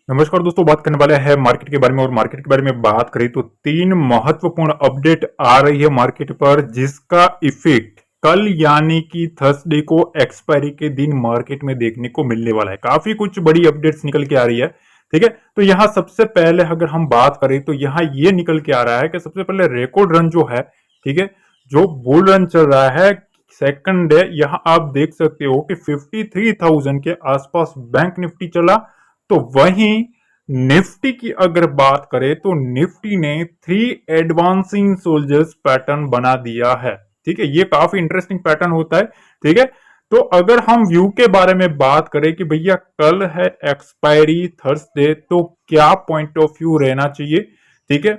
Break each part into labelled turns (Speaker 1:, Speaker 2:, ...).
Speaker 1: नमस्कार दोस्तों, बात करने वाले हैं मार्केट के बारे में। और मार्केट के बारे में बात करें तो तीन महत्वपूर्ण अपडेट आ रही है मार्केट पर, जिसका इफेक्ट कल यानी कि थर्सडे को एक्सपायरी के दिन मार्केट में देखने को मिलने वाला है। काफी कुछ बड़ी अपडेट्स निकल के आ रही है। ठीक है, तो यहाँ सबसे पहले अगर हम बात करें तो यहाँ ये निकल के आ रहा है कि सबसे पहले रिकॉर्ड रन जो है, ठीक है, जो बुल रन चल रहा है सेकंड डे, यहाँ आप देख सकते हो कि 53,000 के आसपास बैंक निफ्टी चला। तो वहीं निफ्टी की अगर बात करें तो निफ्टी ने थ्री एडवांसिंग सोल्जर्स पैटर्न बना दिया है। ठीक है, ये काफी इंटरेस्टिंग पैटर्न होता है। ठीक है, तो अगर हम व्यू के बारे में बात करें कि भैया कल है एक्सपायरी थर्सडे, तो क्या पॉइंट ऑफ व्यू रहना चाहिए। ठीक है,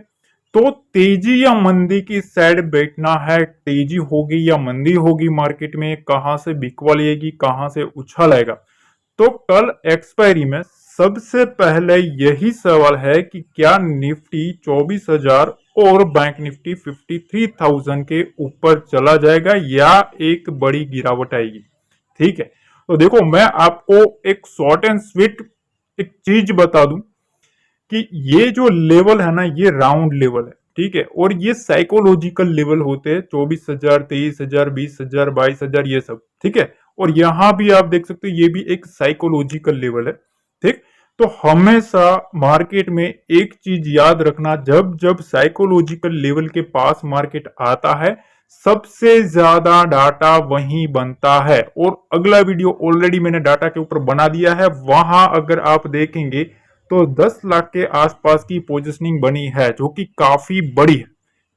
Speaker 1: तो तेजी या मंदी की साइड बैठना है। तेजी होगी या मंदी होगी मार्केट में, कहां से बिकवा लेगी, कहां से उछाल आएगा। तो कल एक्सपायरी में सबसे पहले यही सवाल है कि क्या निफ्टी 24,000 और बैंक निफ्टी 53,000 के ऊपर चला जाएगा या एक बड़ी गिरावट आएगी। ठीक है, तो देखो मैं आपको एक शॉर्ट एंड स्वीट एक चीज बता दूं कि ये जो लेवल है ना, ये राउंड लेवल है। ठीक है, और ये साइकोलॉजिकल लेवल होते हैं 24,000, 23,000, 20,000, 22,000, ये सब। ठीक है, और यहां भी आप देख सकते हो ये भी एक साइकोलॉजिकल लेवल है। ठीक, तो हमेशा मार्केट में एक चीज याद रखना, जब जब साइकोलॉजिकल लेवल के पास मार्केट आता है, सबसे ज्यादा डाटा वहीं बनता है। और अगला वीडियो ऑलरेडी मैंने डाटा के ऊपर बना दिया है, वहां अगर आप देखेंगे तो 10 लाख के आसपास की पोजीशनिंग बनी है, जो कि काफी बड़ी है।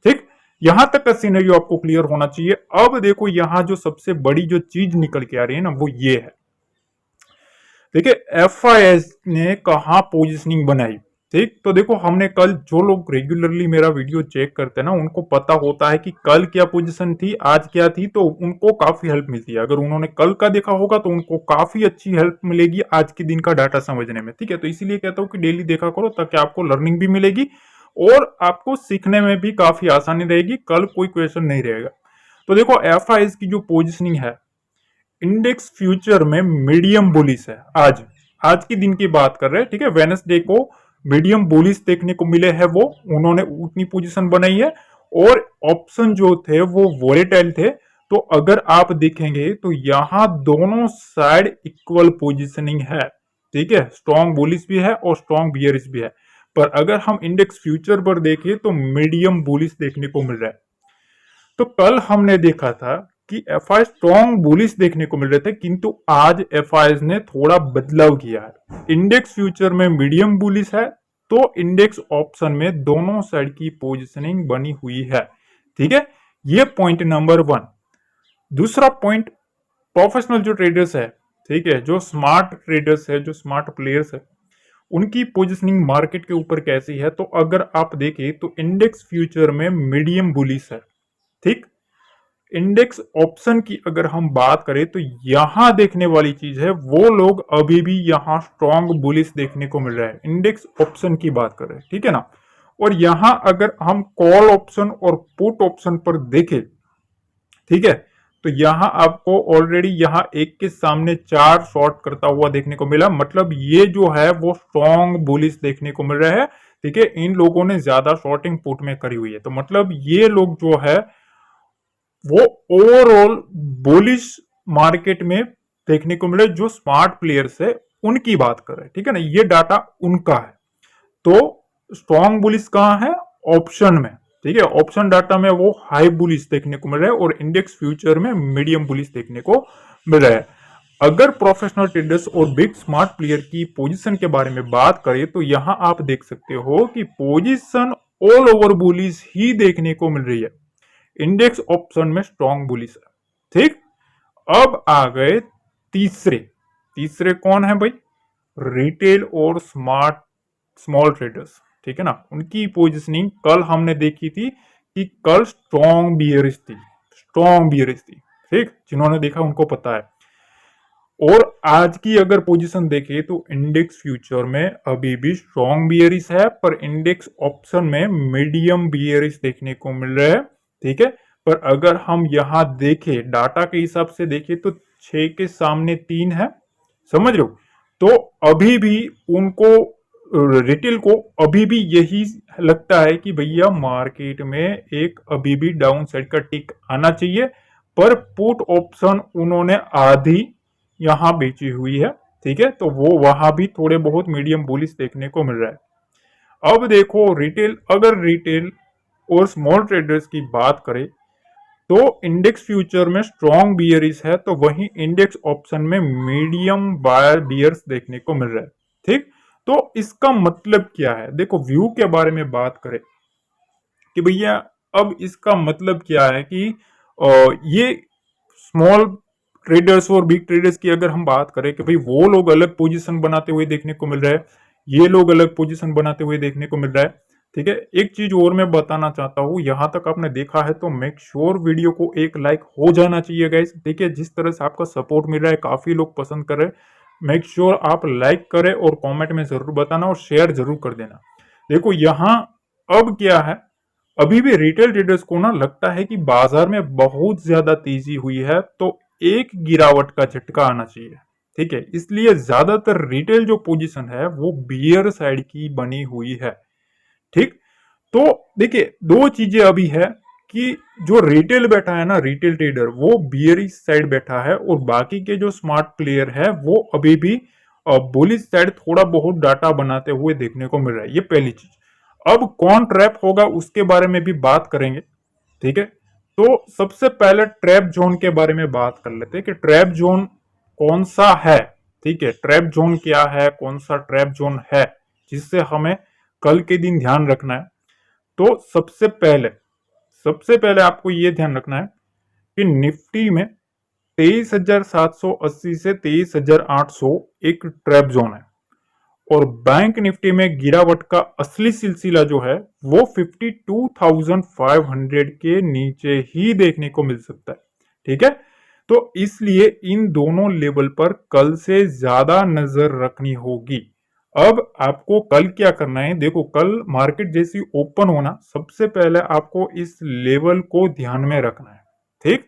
Speaker 1: ठीक, यहां तक का सिनेरियो आपको क्लियर होना चाहिए। अब देखो यहां जो सबसे बड़ी जो चीज निकल के आ रही है ना, वो ये है। देखिए एफआईएस ने कहा पोजीशनिंग बनाई। ठीक, तो देखो हमने कल, जो लोग रेगुलरली मेरा वीडियो चेक करते हैं ना, उनको पता होता है कि कल क्या पोजीशन थी, आज क्या थी, तो उनको काफी हेल्प मिलती है। अगर उन्होंने कल का देखा होगा तो उनको काफी अच्छी हेल्प मिलेगी आज के दिन का डाटा समझने में। ठीक है, तो इसीलिए कहता हूँ कि डेली देखा करो, ताकि आपको लर्निंग भी मिलेगी और आपको सीखने में भी काफी आसानी रहेगी। कल कोई क्वेश्चन नहीं रहेगा। तो देखो एफआईएस की जो पोजिशनिंग है इंडेक्स फ्यूचर में, मीडियम बुलिश है। आज आज के दिन की बात कर रहे हैं। ठीक है, वेनसडे को मीडियम बुलिश देखने को मिले हैं, वो उन्होंने उतनी पोजीशन बनाई है। और ऑप्शन जो थे वो वोलेटाइल थे। तो अगर आप देखेंगे तो यहां दोनों साइड इक्वल पोजीशनिंग है। ठीक है, स्ट्रॉन्ग बुलिश भी है और स्ट्रॉन्ग बियरिश भी है। पर अगर हम इंडेक्स फ्यूचर पर देखें तो मीडियम बुलिश देखने को मिल रहा है। तो कल हमने देखा था कि एफआई स्ट्रॉन्ग बुलिश देखने को मिल रहे थे, किंतु आज एफआई ने थोड़ा बदलाव किया है। इंडेक्स फ्यूचर में मीडियम बुलिश है, तो इंडेक्स ऑप्शन में दोनों साइड की पोजीशनिंग बनी हुई है। ठीक है, ये पॉइंट नंबर वन। दूसरा पॉइंट, प्रोफेशनल जो ट्रेडर्स है, ठीक है, जो स्मार्ट ट्रेडर्स है, जो स्मार्ट प्लेयर्स है, उनकी पोजीशनिंग मार्केट के ऊपर कैसी है। तो अगर आप देखें तो इंडेक्स फ्यूचर में मीडियम बुलिश है। ठीक, इंडेक्स ऑप्शन की अगर हम बात करें तो यहां देखने वाली चीज है, वो लोग अभी भी यहां स्ट्रॉन्ग बुलिश देखने को मिल रहा है। इंडेक्स ऑप्शन की बात कर रहे हैं, ठीक है ना। और यहां अगर हम कॉल ऑप्शन और पुट ऑप्शन पर देखें, ठीक है, तो यहां आपको ऑलरेडी यहां एक के सामने चार शॉर्ट करता हुआ देखने को मिला। मतलब ये जो है वो स्ट्रॉन्ग बुलिश देखने को मिल रहा है। ठीक है, इन लोगों ने ज्यादा शॉर्टिंग पुट में करी हुई है। तो मतलब ये लोग जो है वो ओवरऑल बुलिश मार्केट में देखने को मिले। जो स्मार्ट प्लेयर्स है उनकी बात कर रहे हैं, ठीक है ना, ये डाटा उनका है। तो स्ट्रॉन्ग बुलिश कहां है, ऑप्शन में। ठीक है, ऑप्शन डाटा में वो हाई बुलिश देखने को मिल रहा है और इंडेक्स फ्यूचर में मीडियम बुलिश देखने को मिल रहा है। अगर प्रोफेशनल ट्रेडर्स और बिग स्मार्ट प्लेयर की पोजीशन के बारे में बात करें तो यहां आप देख सकते हो कि पोजीशन ऑल ओवर बुलिश ही देखने को मिल रही है। इंडेक्स ऑप्शन में स्ट्रॉन्ग बुलिश है। ठीक, अब आ गए तीसरे। तीसरे कौन है भाई, रिटेल और स्मार्ट स्मॉल ट्रेडर्स। ठीक है ना, उनकी पोजीशनिंग कल हमने देखी थी कि कल स्ट्रॉन्ग बियरिश थी, स्ट्रॉन्ग बियरिश थी। ठीक, जिन्होंने देखा उनको पता है। और आज की अगर पोजीशन देखें तो इंडेक्स फ्यूचर में अभी भी स्ट्रॉन्ग बियरिश है, पर इंडेक्स ऑप्शन में मीडियम बियरिश देखने को मिल रहा है। ठीक है, पर अगर हम यहां देखें डाटा के हिसाब से देखें तो 6 के सामने 3 है, समझ रहे हो। तो अभी भी उनको रिटेल को अभी भी यही लगता है कि भैया मार्केट में एक अभी भी डाउन साइड का टिक आना चाहिए, पर पुट ऑप्शन उन्होंने आधी यहां बेची हुई है। ठीक है, तो वो वहां भी थोड़े बहुत मीडियम बुलिश देखने को मिल रहा है। अब देखो रिटेल, अगर रिटेल और स्मॉल ट्रेडर्स की बात करें तो इंडेक्स फ्यूचर में स्ट्रॉन्ग बियरिश है, तो वहीं इंडेक्स ऑप्शन में मीडियम बायर बियर्स देखने को मिल रहा है। ठीक, तो इसका मतलब क्या है, देखो व्यू के बारे में बात करें कि भैया अब इसका मतलब क्या है कि ये स्मॉल ट्रेडर्स और बिग ट्रेडर्स की अगर हम बात करें कि भाई वो लोग अलग पोजीशन बनाते हुए देखने को मिल रहा है, ये लोग अलग पोजीशन बनाते हुए देखने को मिल रहा है। ठीक है, एक चीज और मैं बताना चाहता हूं, यहां तक आपने देखा है तो मेक श्योर वीडियो को एक लाइक हो जाना चाहिए गाइस। ठीक है, जिस तरह से आपका सपोर्ट मिल रहा है, काफी लोग पसंद कर रहे हैं, मेक श्योर आप लाइक करें और कमेंट में जरूर बताना और शेयर जरूर कर देना। देखो यहां अब क्या है, अभी भी रिटेल ट्रेडर्स को ना लगता है कि बाजार में बहुत ज्यादा तेजी हुई है, तो एक गिरावट का झटका आना चाहिए। ठीक है, इसलिए ज्यादातर रिटेल जो पोजीशन है वो बियर साइड की बनी हुई है। ठीक, तो देखिए दो चीजें अभी है कि जो रिटेल बैठा है ना, रिटेल ट्रेडर वो बियरिश साइड बैठा है, और बाकी के जो स्मार्ट प्लेयर है वो अभी भी बुलिश साइड थोड़ा बहुत डाटा बनाते हुए देखने को मिल रहा है। ये पहली चीज। अब कौन ट्रैप होगा उसके बारे में भी बात करेंगे। ठीक है, तो सबसे पहले ट्रैप जोन के बारे में बात कर लेते हैं कि ट्रैप जोन कौन सा है। ठीक है, ट्रैप जोन क्या है, कौन सा ट्रैप जोन है जिससे हमें कल के दिन ध्यान रखना है। तो सबसे पहले आपको यह ध्यान रखना है कि निफ्टी में 23,780 से 23,800 एक ट्रैप जोन है, और बैंक निफ्टी में गिरावट का असली सिलसिला जो है वो 52,500 के नीचे ही देखने को मिल सकता है। ठीक है, तो इसलिए इन दोनों लेवल पर कल से ज्यादा नजर रखनी होगी। अब आपको कल क्या करना है, देखो कल मार्केट जैसी ओपन होना, सबसे पहले आपको इस लेवल को ध्यान में रखना है। ठीक,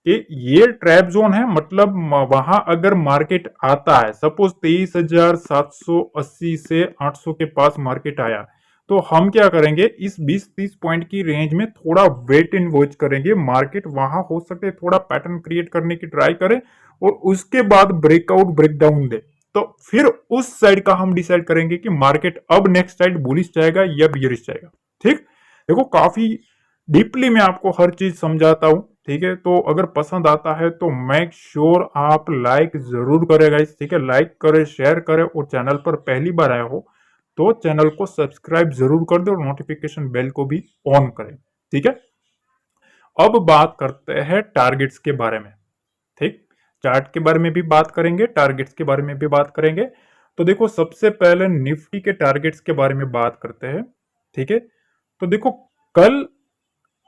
Speaker 1: कि ये ट्रैप जोन है, मतलब वहां अगर मार्केट आता है, सपोज 23,780 से 800 के पास मार्केट आया, तो हम क्या करेंगे, इस 20-30 पॉइंट की रेंज में थोड़ा वेट एंड वॉच करेंगे। मार्केट वहां हो सके थोड़ा पैटर्न क्रिएट करने की ट्राई करे और उसके बाद ब्रेकआउट ब्रेकडाउन दे, तो फिर उस साइड का हम डिसाइड करेंगे कि मार्केट अब नेक्स्ट साइड बुलिश जाएगा या बियरिश जाएगा। ठीक, देखो काफी डीपली मैं आपको हर चीज समझाता हूं। ठीक है, तो अगर पसंद आता है तो मेक श्योर आप लाइक जरूर करें गाइस। ठीक है, लाइक करें, शेयर करें, और चैनल पर पहली बार आया हो तो चैनल को सब्सक्राइब जरूर कर दे और नोटिफिकेशन बेल को भी ऑन करें। ठीक है, अब बात करते हैं टारगेट्स के बारे में। ठीक, चार्ट के बारे में भी बात करेंगे, टारगेट्स के बारे में भी बात करेंगे। तो देखो सबसे पहले निफ्टी के टारगेट्स के बारे में बात करते हैं। ठीक है, तो देखो कल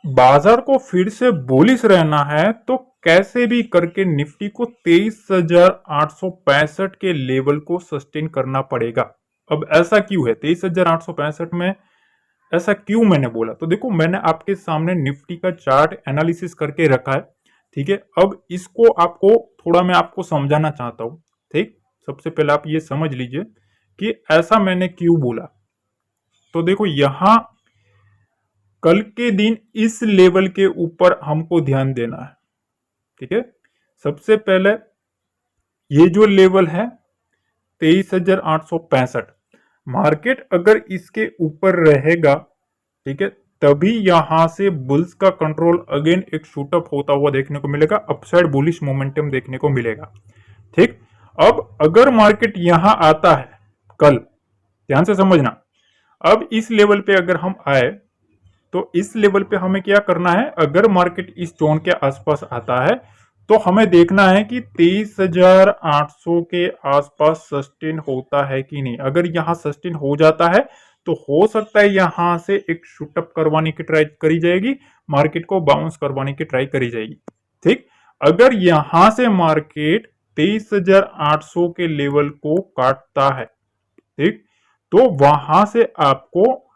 Speaker 1: बाजार को फिर से बुलिश रहना है तो कैसे भी करके निफ्टी को 23,865 के लेवल को सस्टेन करना पड़ेगा। अब ऐसा क्यों है 23,865 में, ऐसा क्यों मैंने बोला, तो देखो मैंने आपके सामने निफ्टी का चार्ट एनालिसिस करके रखा है। ठीक है, अब इसको आपको थोड़ा मैं आपको समझाना चाहता हूं। ठीक, सबसे पहले आप ये समझ लीजिए कि ऐसा मैंने क्यों बोला। तो देखो यहां कल के दिन इस लेवल के ऊपर हमको ध्यान देना है। ठीक है, सबसे पहले ये जो लेवल है 23,865, मार्केट अगर इसके ऊपर रहेगा, ठीक है, तभी यहां से बुल्स का कंट्रोल अगेन एक शूटअप होता हुआ देखने को मिलेगा, अपसाइड बुलिश मोमेंटम देखने को मिलेगा। ठीक, अब अगर मार्केट यहां आता है कल, ध्यान से समझना, अब इस लेवल पे अगर हम आए तो इस लेवल पे हमें क्या करना है, अगर मार्केट इस जोन के आसपास आता है तो हमें देखना है कि 23,800 के आसपास सस्टेन होता है कि नहीं। अगर यहां सस्टेन हो जाता है तो हो सकता है यहां से एक शूटअप करवाने की ट्राई करी जाएगी, मार्केट को बाउंस करवाने की ट्राई करी जाएगी। ठीक, अगर यहां से मार्केट 23,800 के लेवल को काटता है, ठीक, तो वहां से आपको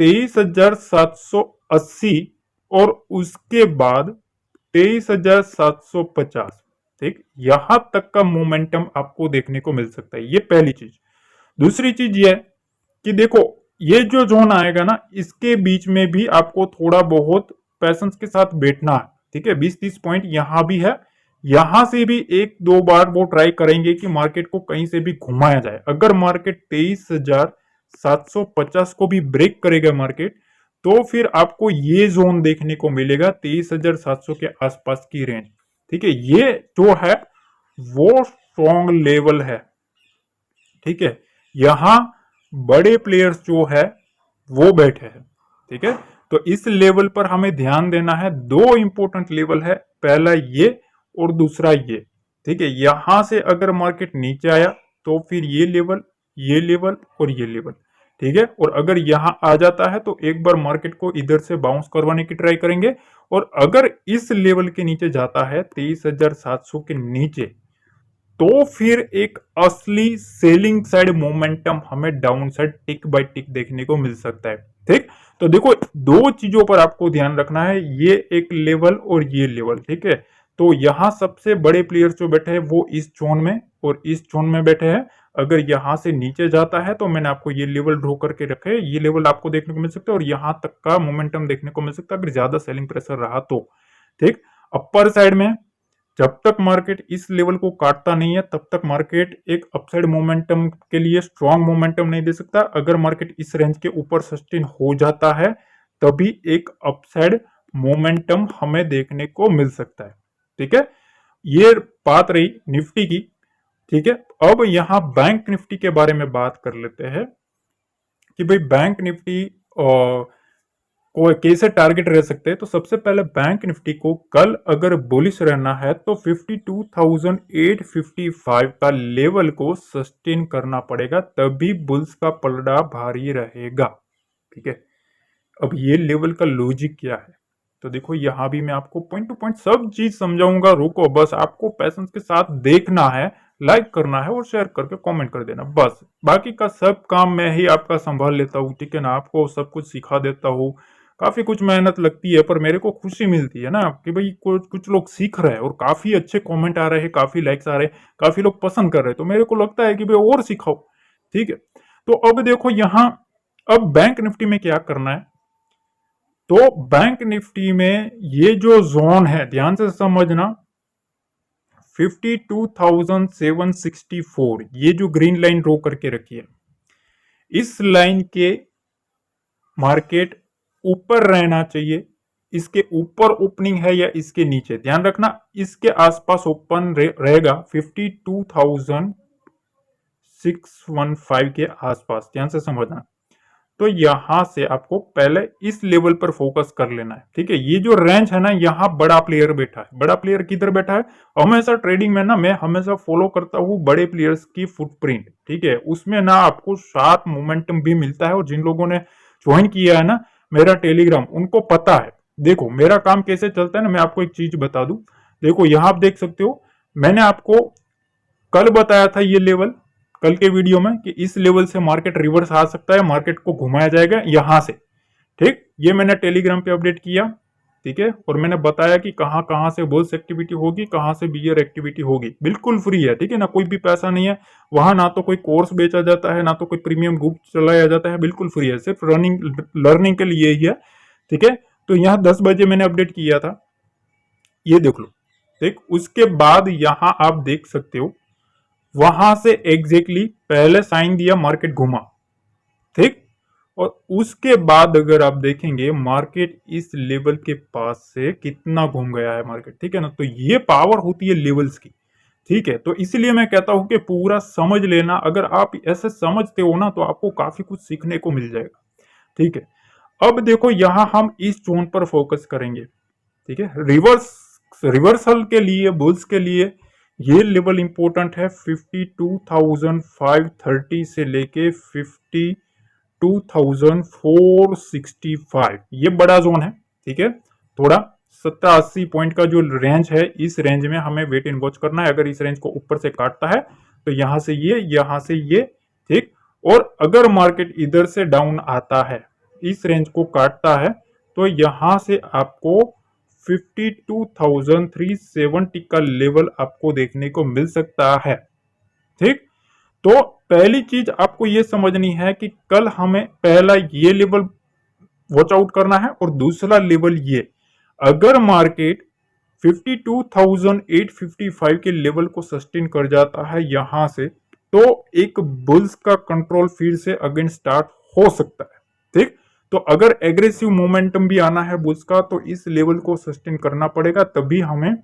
Speaker 1: 23,780 और उसके बाद 23,750, ठीक, यहां तक का मोमेंटम आपको देखने को मिल सकता है। ये पहली चीज। दूसरी चीज ये है कि देखो ये जो जोन आएगा ना, इसके बीच में भी आपको थोड़ा बहुत पैसेंस के साथ बैठना है। ठीक है, 20-30 पॉइंट यहां भी है, यहां से भी एक दो बार वो ट्राई करेंगे कि मार्केट को कहीं से भी घुमाया जाए। अगर मार्केट 23,750 को भी ब्रेक करेगा मार्केट, तो फिर आपको ये जोन देखने को मिलेगा 23,700 के आसपास की रेंज। ठीक है, ये जो है वो स्ट्रॉन्ग लेवल है। ठीक है, यहां बड़े प्लेयर्स जो है वो बैठे हैं। ठीक है, तो इस लेवल पर हमें ध्यान देना है। दो इंपॉर्टेंट लेवल है, पहला ये और दूसरा ये। ठीक है, यहां से अगर मार्केट नीचे आया तो फिर ये लेवल और ये लेवल। ठीक है, और अगर यहां आ जाता है तो एक बार मार्केट को इधर से बाउंस करवाने की ट्राई करेंगे, और अगर इस लेवल के नीचे जाता है 23,700 के नीचे, तो फिर एक असली सेलिंग साइड मोमेंटम हमें डाउन साइड टिक बाय टिक देखने को मिल सकता है। ठीक, तो देखो दो चीजों पर आपको ध्यान रखना है, ये एक लेवल और ये लेवल। ठीक है, तो यहां सबसे बड़े प्लेयर्स जो बैठे हैं वो इस जोन में और इस जोन में बैठे हैं। अगर यहां से नीचे जाता है तो मैंने आपको ये लेवल ड्रॉ करके रखे, ये लेवल आपको देखने को मिल सकता है और यहां तक का मोमेंटम देखने को मिल सकता है अगर ज्यादा सेलिंग प्रेशर रहा तो। ठीक, अपर साइड में जब तक मार्केट इस लेवल को काटता नहीं है तब तक मार्केट एक अपसाइड मोमेंटम के लिए स्ट्रॉन्ग मोमेंटम नहीं दे सकता। अगर मार्केट इस रेंज के ऊपर सस्टेन हो जाता है तभी एक अपसाइड मोमेंटम हमें देखने को मिल सकता है। ठीक है, ये बात रही निफ्टी की। ठीक है, अब यहां बैंक निफ्टी के बारे में बात कर लेते हैं कि भाई बैंक निफ्टी को कैसे टारगेट रह सकते हैं। तो सबसे पहले बैंक निफ्टी को कल अगर बुलिश रहना है तो 52,855 का लेवल को सस्टेन करना पड़ेगा, तभी बुल्स का पलड़ा भारी रहेगा। ठीक है, अब ये लेवल का लॉजिक क्या है, तो देखो यहां भी मैं आपको पॉइंट टू पॉइंट सब चीज समझाऊंगा। रुको, बस आपको पैसेंस के साथ देखना है, लाइक करना है और शेयर करके कमेंट कर देना, बस बाकी का सब काम मैं ही आपका संभाल लेता हूँ। ठीक है ना, आपको सब कुछ सिखा देता हूँ। काफी कुछ मेहनत लगती है पर मेरे को खुशी मिलती है ना कि भाई कुछ लोग सीख रहे हैं और काफी अच्छे कमेंट आ रहे हैं, काफी लाइक्स आ रहे हैं, काफी लोग पसंद कर रहे हैं, तो मेरे को लगता है कि भाई और सिखाओ। ठीक है, तो अब देखो यहाँ अब बैंक निफ्टी में क्या करना है। तो बैंक निफ्टी में ये जो जोन है ध्यान से समझना, 52,764, ये जो ग्रीन लाइन ड्रॉ करके रखी है, इस लाइन के मार्केट ऊपर रहना चाहिए। इसके ऊपर ओपनिंग है या इसके नीचे, ध्यान रखना इसके आसपास ओपन रहेगा 52,615 के आसपास, ध्यान से समझना। तो यहां से आपको पहले इस लेवल पर फोकस कर लेना है। ठीक है, ये जो रेंज है ना, यहाँ बड़ा प्लेयर बैठा है। बड़ा प्लेयर किधर बैठा है, हमेशा ट्रेडिंग में ना मैं हमेशा फॉलो करता हूँ बड़े प्लेयर्स की फुटप्रिंट। ठीक है, उसमें ना आपको शार्प मोमेंटम भी मिलता है, और जिन लोगों ने ज्वाइन किया है ना मेरा टेलीग्राम, उनको पता है। देखो मेरा काम कैसे चलता है ना, मैं आपको एक चीज बता दूं। देखो यहां आप देख सकते हो, मैंने आपको कल बताया था ये लेवल, कल के वीडियो में, कि इस लेवल से मार्केट रिवर्स आ सकता है, मार्केट को घुमाया जाएगा यहां से। ठीक, ये मैंने टेलीग्राम पे अपडेट किया। ठीक है, और मैंने बताया कि कहां कहां से बुल्स एक्टिविटी होगी, कहां से बियर एक्टिविटी होगी, बिल्कुल फ्री है। ठीक है ना, कोई भी पैसा नहीं है वहां, ना तो कोई कोर्स बेचा जाता है, ना तो कोई प्रीमियम ग्रुप चलाया जाता है, बिल्कुल फ्री है, सिर्फ रनिंग लर्निंग के लिए ही है। ठीक है, तो यहाँ 10 बजे मैंने अपडेट किया था, ये देख लो। ठीक, उसके बाद यहां आप देख सकते हो वहां से एग्जैक्टली पहले साइन दिया, मार्केट घुमा। ठीक, और उसके बाद अगर आप देखेंगे मार्केट इस लेवल के पास से कितना घूम गया है मार्केट। ठीक है ना, तो ये पावर होती है लेवल्स की। ठीक है, तो इसलिए मैं कहता हूं कि पूरा समझ लेना। अगर आप ऐसे समझते हो ना तो आपको काफी कुछ सीखने को मिल जाएगा। ठीक है, अब देखो यहां हम इस जोन पर फोकस करेंगे। ठीक है, रिवर्सल के लिए, बुल्स के लिए ये लेवल इंपॉर्टेंट है 52,530 से लेके 52,465, ये बड़ा जोन है। ठीक है, थोड़ा 70-80 पॉइंट का जो रेंज है, इस रेंज में हमें वेट एंड वॉच करना है। अगर इस रेंज को ऊपर से काटता है तो यहां से ये, यहां से ये। ठीक, और अगर मार्केट इधर से डाउन आता है, इस रेंज को काटता है, तो यहां से आपको 52,370 का लेवल आपको देखने को मिल सकता है। ठीक, तो पहली चीज आपको ये समझनी है कि कल हमें पहला ये लेवल वॉच आउट करना है और दूसरा लेवल ये, अगर मार्केट 52,855 के लेवल को सस्टेन कर जाता है यहां से, तो एक बुल्स का कंट्रोल फिर से अगेन स्टार्ट हो सकता है। ठीक, तो अगर एग्रेसिव मोमेंटम भी आना है बुल्स का तो इस लेवल को सस्टेन करना पड़ेगा, तभी हमें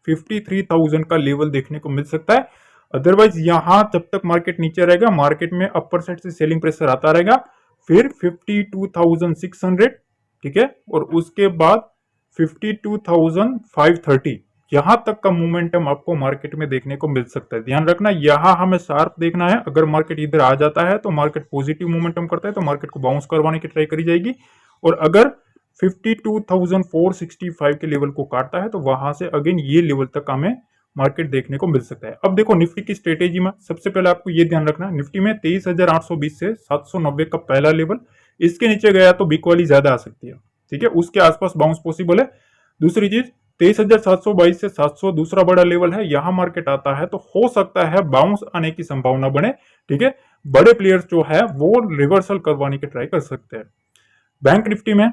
Speaker 1: 53,000 का लेवल देखने को मिल सकता है। अदरवाइज यहां जब तक मार्केट नीचे रहेगा, मार्केट में अपर साइड से सेलिंग प्रेशर आता रहेगा, फिर 52,600, ठीक है, और उसके बाद 52,530, यहां तक का मोमेंटम आपको मार्केट में देखने को मिल सकता है। ध्यान रखना, यहां हमें शार्प देखना है। अगर मार्केट इधर आ जाता है तो मार्केट पॉजिटिव मोमेंटम करता है तो मार्केट को बाउंस करवाने की ट्राई करी जाएगी, और अगर 52,465 के लेवल को काटता है तो वहां से अगेन ये लेवल तक हमें मार्केट देखने को मिल सकता है। अब देखो निफ्टी की स्ट्रेटेजी में सबसे पहले आपको ये ध्यान रखना, निफ्टी में 23,820 से 790 का पहला लेवल, इसके नीचे गया तो बिक वाली ज्यादा आ सकती है, ठीक है, उसके आसपास बाउंस पॉसिबल है। दूसरी चीज 23,722 से 700 दूसरा बड़ा लेवल है, यहां मार्केट आता है तो हो सकता है बाउंस आने की संभावना बने, ठीक है, बड़े प्लेयर्स जो है वो रिवर्सल करवाने की ट्राई कर सकते हैं। बैंक निफ्टी में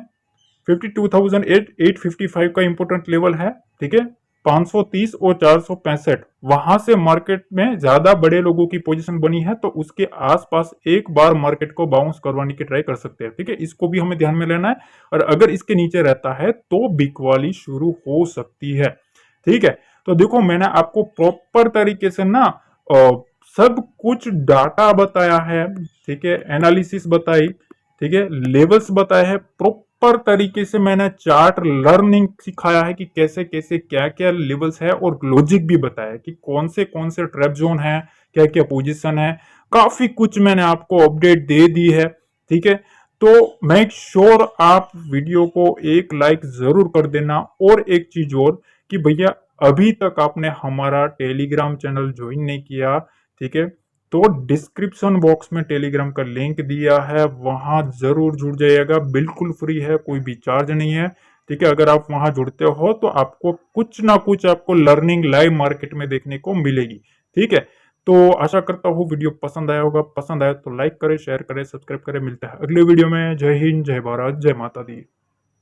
Speaker 1: 52,855 का इंपोर्टेंट लेवल है, ठीक है, 530 और 465 वहां से मार्केट में ज्यादा बड़े लोगों की पोजीशन बनी है तो उसके आसपास एक बार मार्केट को बाउंस करवाने की ट्राई कर सकते हैं, ठीक है, इसको भी हमें ध्यान में लेना है। और अगर इसके नीचे रहता है तो बिकवाली शुरू हो सकती है, ठीक है। तो देखो मैंने आपको प्रॉपर तरीके से ना सब कुछ डाटा बताया है, ठीक है, एनालिसिस बताई, ठीक है, लेवल्स बताए हैं, प्रॉपर तरीके से मैंने चार्ट लर्निंग सिखाया है कि कैसे कैसे क्या क्या लेवल्स है, और लॉजिक भी बताया कि कौन से ट्रैप जोन है, क्या क्या पोजीशन है, काफी कुछ मैंने आपको अपडेट दे दी है, ठीक है। तो मेक श्योर आप वीडियो को एक लाइक जरूर कर देना, और एक चीज और कि भैया अभी तक आपने हमारा टेलीग्राम चैनल ज्वाइन नहीं किया, ठीक है, तो डिस्क्रिप्शन बॉक्स में टेलीग्राम का लिंक दिया है, वहां जरूर जुड़ जाइएगा, बिल्कुल फ्री है, कोई भी चार्ज नहीं है, ठीक है। अगर आप वहां जुड़ते हो तो आपको कुछ ना कुछ आपको लर्निंग लाइव मार्केट में देखने को मिलेगी, ठीक है। तो आशा करता हूँ वीडियो पसंद आया होगा, पसंद आया तो लाइक करें, शेयर करें, सब्सक्राइब करें। मिलता है अगले वीडियो में। जय हिंद, जय भारत, जय माता दी।